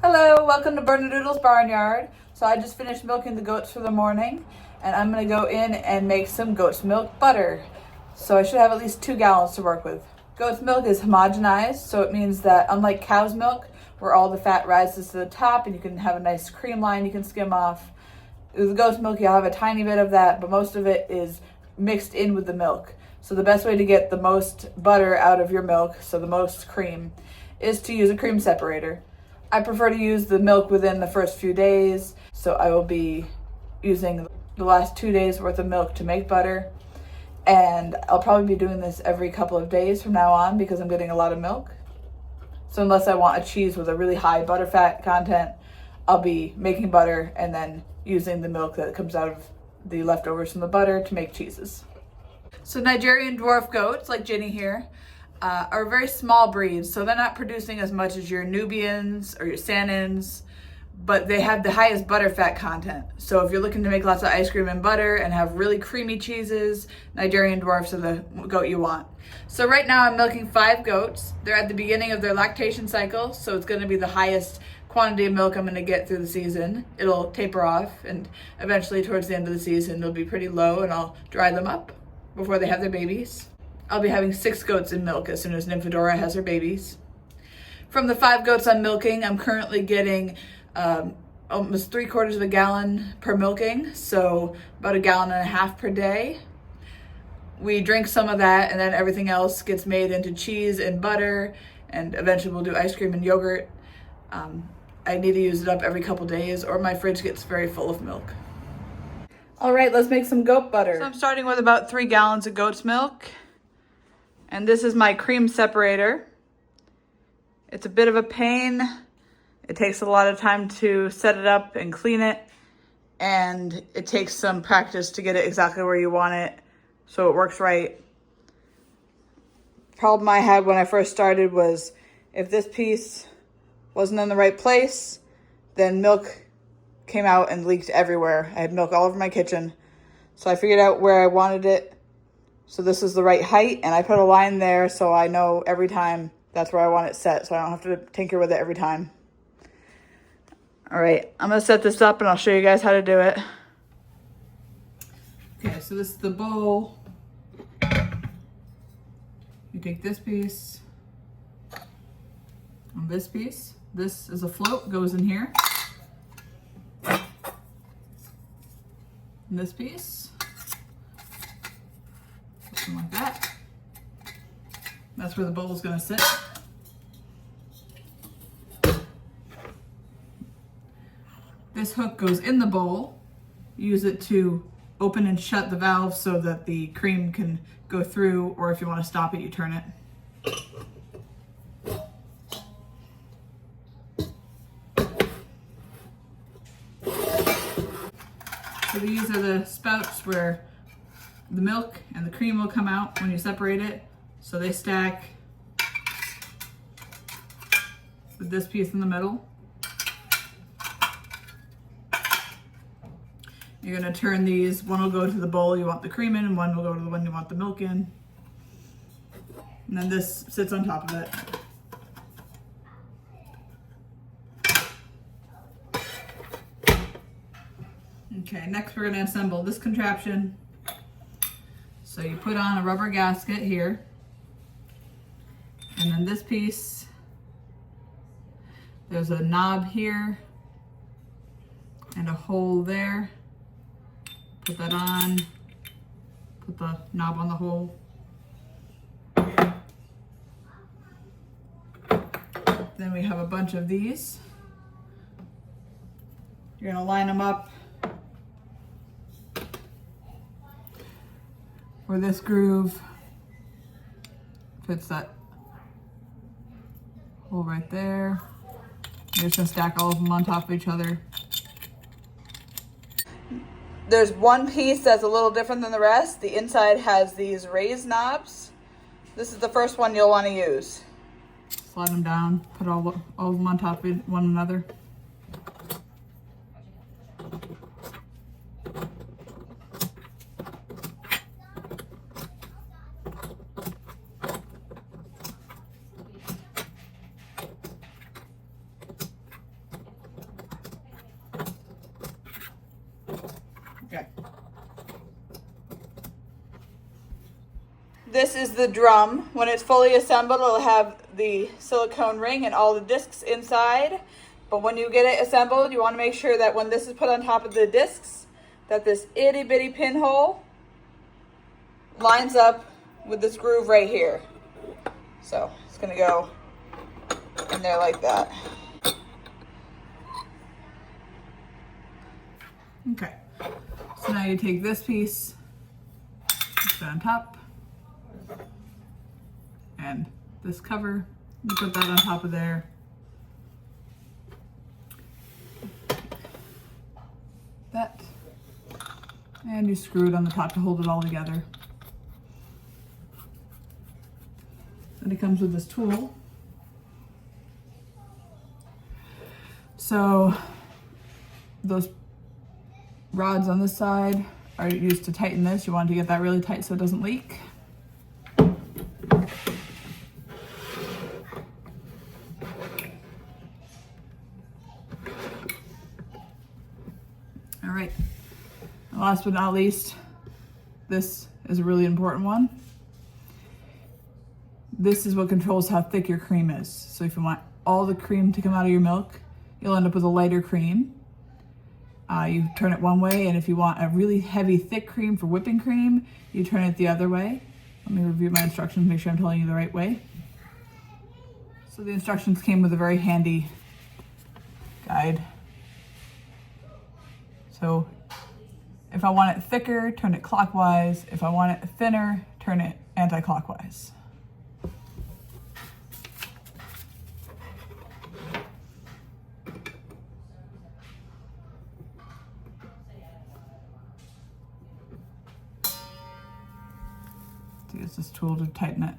Hello, welcome to Bernadoodle's Barnyard. So I just finished milking the goats for the morning, and I'm gonna go in and make some goat's milk butter. So I should have at least 2 gallons to work with. Goat's milk is homogenized, so it means that unlike cow's milk, where all the fat rises to the top and you can have a nice cream line you can skim off, with goat's milk you'll have a tiny bit of that, but most of it is mixed in with the milk. So the best way to get the most butter out of your milk, so the most cream, is to use a cream separator. I prefer to use the milk within the first few days, so I will be using the last 2 days worth of milk to make butter. And I'll probably be doing this every couple of days from now on because I'm getting a lot of milk. So unless I want a cheese with a really high butterfat content, I'll be making butter and then using the milk that comes out of the leftovers from the butter to make cheeses. So Nigerian dwarf goats, like Ginny here, are very small breeds, so they're not producing as much as your Nubians or your Sannins, but they have the highest butterfat content. So if you're looking to make lots of ice cream and butter and have really creamy cheeses, Nigerian dwarfs are the goat you want. So right now I'm milking 5 goats. They're at the beginning of their lactation cycle, so it's gonna be the highest quantity of milk I'm gonna get through the season. It'll taper off, and eventually towards the end of the season, it'll be pretty low, and I'll dry them up before they have their babies. I'll be having 6 goats in milk as soon as Nymphadora has her babies. From the 5 goats I'm milking, I'm currently getting almost 3/4 of a gallon per milking, so about 1.5 gallons per day. We drink some of that, and then everything else gets made into cheese and butter, and eventually we'll do ice cream and yogurt. I need to use it up every couple days, or my fridge gets very full of milk. All right, let's make some goat butter. So I'm starting with about 3 gallons of goat's milk. And this is my cream separator. It's a bit of a pain. It takes a lot of time to set it up and clean it. And it takes some practice to get it exactly where you want it so it works right. Problem I had when I first started was if this piece wasn't in the right place, then milk came out and leaked everywhere. I had milk all over my kitchen. So I figured out where I wanted it. So this is the right height, and I put a line there so I know every time that's where I want it set, so I don't have to tinker with it every time. All right, I'm gonna set this up and I'll show you guys how to do it. Okay, so this is the bowl. You take this piece and this piece. This is a float, goes in here. And this piece. Something like that. That's where the bowl is going to sit. This hook goes in the bowl. Use it to open and shut the valve so that the cream can go through, or if you want to stop it, you turn it. So these are the spouts where the milk and the cream will come out when you separate it. So they stack with this piece in the middle. You're gonna turn these. One will go to the bowl you want the cream in, and one will go to the one you want the milk in. And then this sits on top of it. Okay, next we're gonna assemble this contraption. So you put on a rubber gasket here, and then this piece, there's a knob here and a hole there. Put that on, put the knob on the hole. Then we have a bunch of these. You're gonna line them up where this groove fits that hole right there. You're just gonna stack all of them on top of each other. There's one piece that's a little different than the rest. The inside has these raised knobs. This is the first one you'll want to use. Slide them down, put all of them on top of one another. This is the drum. When it's fully assembled, it'll have the silicone ring and all the discs inside. But when you get it assembled, you want to make sure that when this is put on top of the discs, that this itty bitty pinhole lines up with this groove right here. So it's gonna go in there like that. Okay, so now you take this piece, put it on top, and this cover, you put that on top of there. That, and you screw it on the top to hold it all together. Then it comes with this tool. So those rods on this side are used to tighten this. You want to get that really tight so it doesn't leak. All right, and last but not least, this is a really important one. This is what controls how thick your cream is. So if you want all the cream to come out of your milk, you'll end up with a lighter cream. You turn it one way, and if you want a really heavy, thick cream for whipping cream, you turn it the other way. Let me review my instructions, make sure I'm telling you the right way. So the instructions came with a very handy guide. So if I want it thicker, turn it clockwise. If I want it thinner, turn it anti-clockwise. Use this tool to tighten it.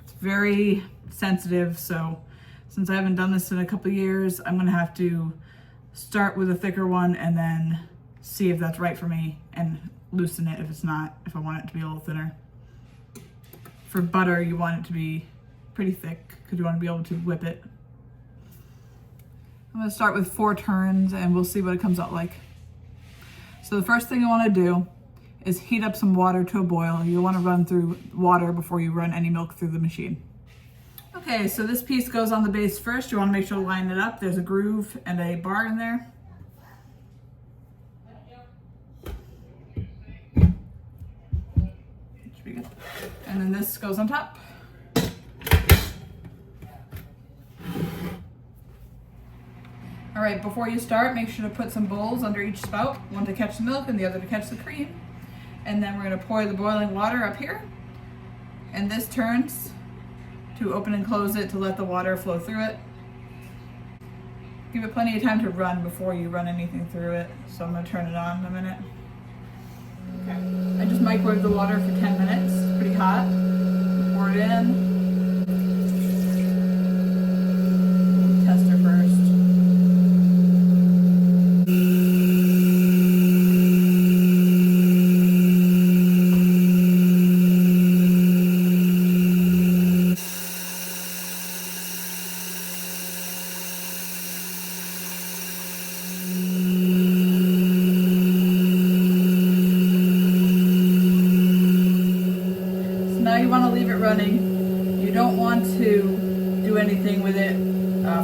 It's very sensitive, so since I haven't done this in a couple of years, I'm gonna have to start with a thicker one and then see if that's right for me and loosen it if it's not, if I want it to be a little thinner. For butter, you want it to be pretty thick because you want to be able to whip it. I'm gonna start with 4 turns and we'll see what it comes out like. So the first thing you wanna do is heat up some water to a boil. You wanna run through water before you run any milk through the machine. Okay, so this piece goes on the base first. You wanna make sure to line it up. There's a groove and a bar in there. Should be good. And then this goes on top. All right, before you start, make sure to put some bowls under each spout, one to catch the milk and the other to catch the cream. And then we're gonna pour the boiling water up here. And this turns to open and close it to let the water flow through it. Give it plenty of time to run before you run anything through it. So I'm gonna turn it on in a minute. Okay, I just microwaved the water for 10 minutes, it's pretty hot. Pour it in. Tester first. Now you want to leave it running. You don't want to do anything with it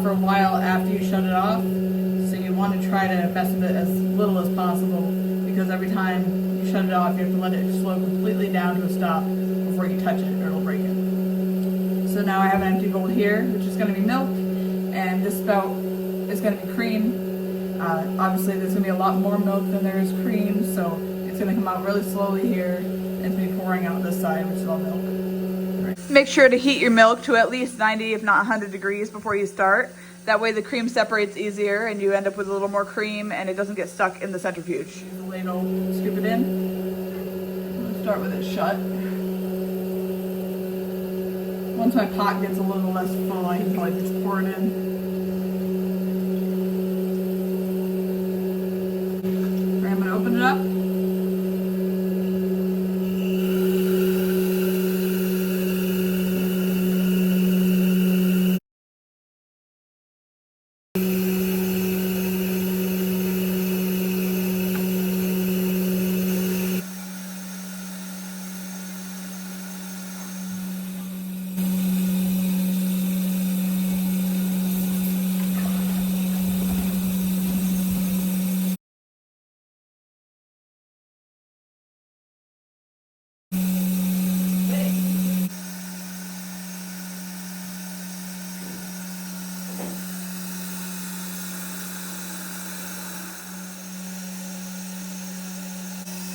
for a while after you shut it off. So you want to try to mess with it as little as possible, because every time you shut it off, you have to let it slow completely down to a stop before you touch it or it'll break it. So now I have an empty bowl here, which is going to be milk, and this spout is going to be cream. Obviously there's going to be a lot more milk than there is cream, so it's going to come out really slowly here. And be pouring out this side, which is all milk. Right. Make sure to heat your milk to at least 90, if not 100 degrees before you start. That way the cream separates easier and you end up with a little more cream and it doesn't get stuck in the centrifuge. Use the ladle, scoop it in. I'm gonna start with it shut. Once my pot gets a little less full, I can probably just pour it in. Right, I'm gonna open it up.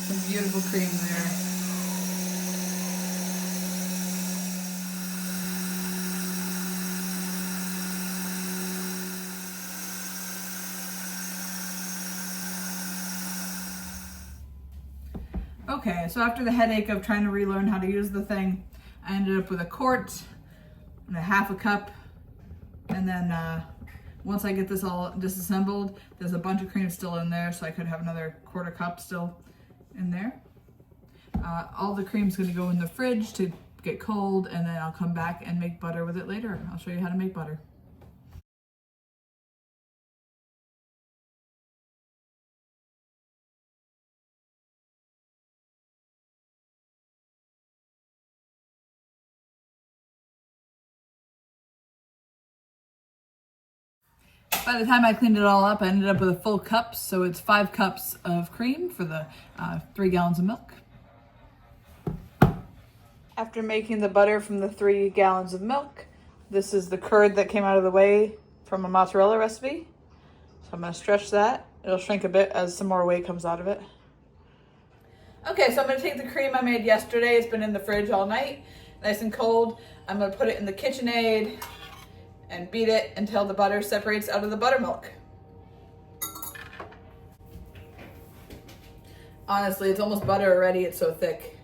Some beautiful cream there. Okay, so after the headache of trying to relearn how to use the thing, I ended up with a quart and a half a cup. And then once I get this all disassembled, there's a bunch of cream still in there, so I could have another quarter cup still in there. All the cream's gonna go in the fridge to get cold, and then I'll come back and make butter with it later. I'll show you how to make butter. By the time I cleaned it all up, I ended up with a full cup, so it's 5 cups of cream for the 3 gallons of milk. After making the butter from the 3 gallons of milk, this is the curd that came out of the whey from a mozzarella recipe. So I'm gonna stretch that. It'll shrink a bit as some more whey comes out of it. Okay, so I'm gonna take the cream I made yesterday. It's been in the fridge all night, nice and cold. I'm gonna put it in the KitchenAid and beat it until the butter separates out of the buttermilk. Honestly, it's almost butter already, it's so thick.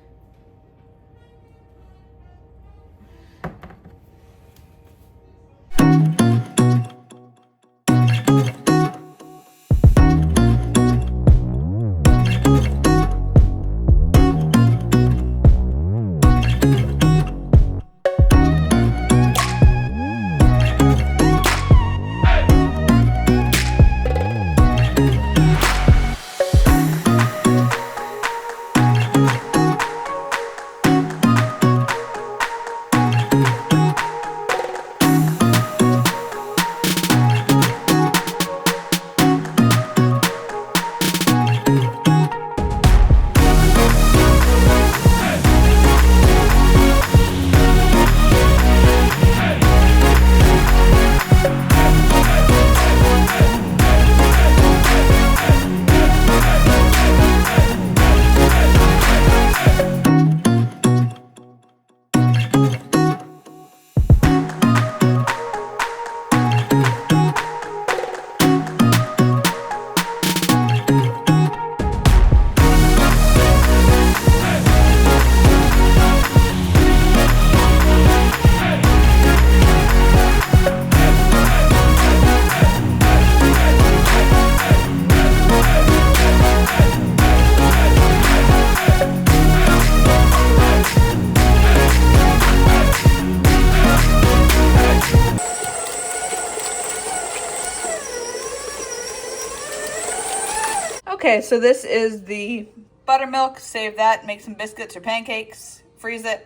Okay, so this is the buttermilk. Save that, make some biscuits or pancakes, freeze it.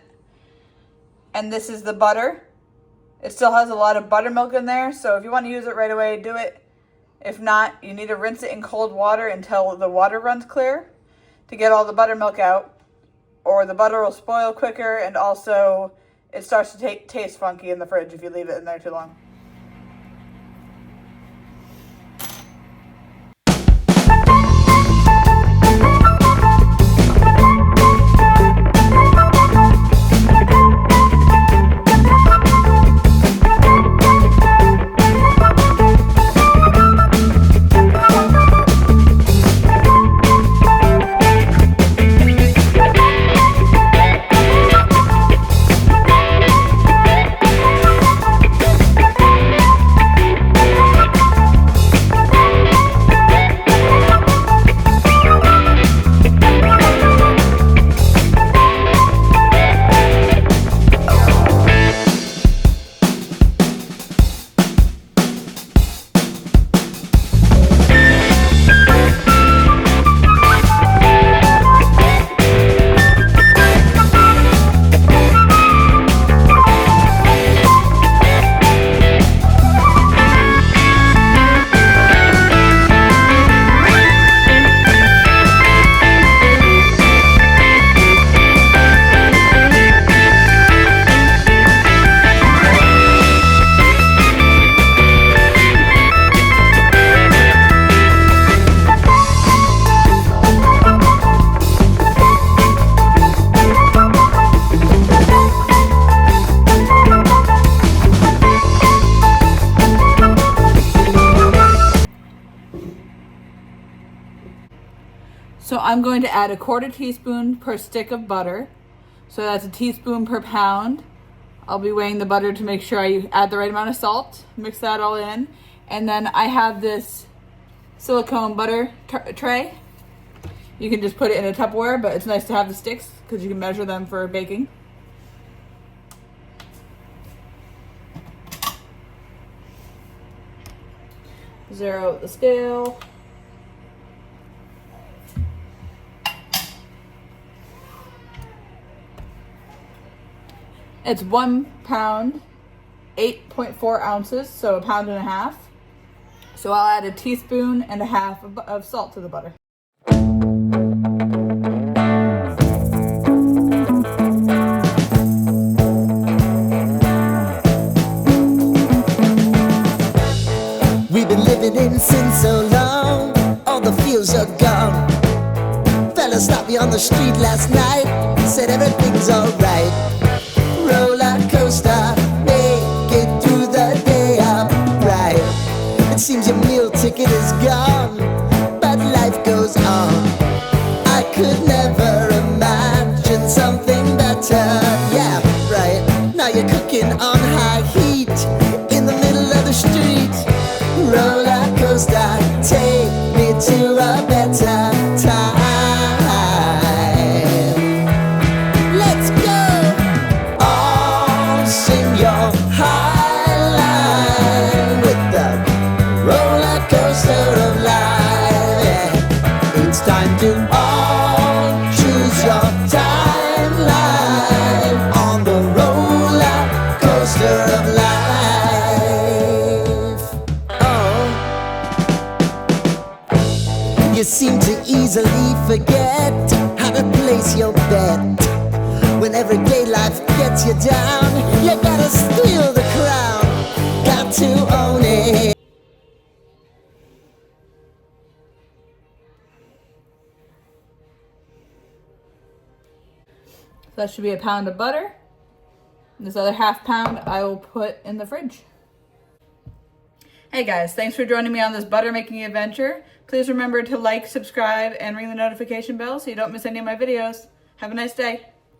And this is the butter. It still has a lot of buttermilk in there, so if you want to use it right away, do it. If not, you need to rinse it in cold water until the water runs clear to get all the buttermilk out, or the butter will spoil quicker, and also it starts to taste funky in the fridge if you leave it in there too long. I'm going to add 1/4 teaspoon per stick of butter. So that's a teaspoon per pound. I'll be weighing the butter to make sure I add the right amount of salt. Mix that all in. And then I have this silicone butter tray. You can just put it in a Tupperware, but it's nice to have the sticks because you can measure them for baking. Zero the scale. It's 1 pound, 8.4 ounces, so 1.5 pounds. So I'll add 1.5 teaspoons of salt to the butter. We've been living in sin so long, all the feels are gone. Fella stopped me on the street last night, said everything's alright. Roller coaster, make it through the day upright. It seems your meal ticket is gone, but life goes on. I could never imagine something better. Yeah, right. Now you're cooking on high heat in the middle of the street. Roller coaster, take me to a better time. Let's go. All sing your high line with the roller coaster of life. Yeah. It's time to all choose your timeline on the roller coaster of life. You seem to easily forget how to place your bet. When everyday life gets you down, you gotta steal the crown, got to own it. So that should be 1 pound of butter. This other 1/2 pound I will put in the fridge. Hey guys, thanks for joining me on this butter making adventure. Please remember to like, subscribe, and ring the notification bell so you don't miss any of my videos. Have a nice day.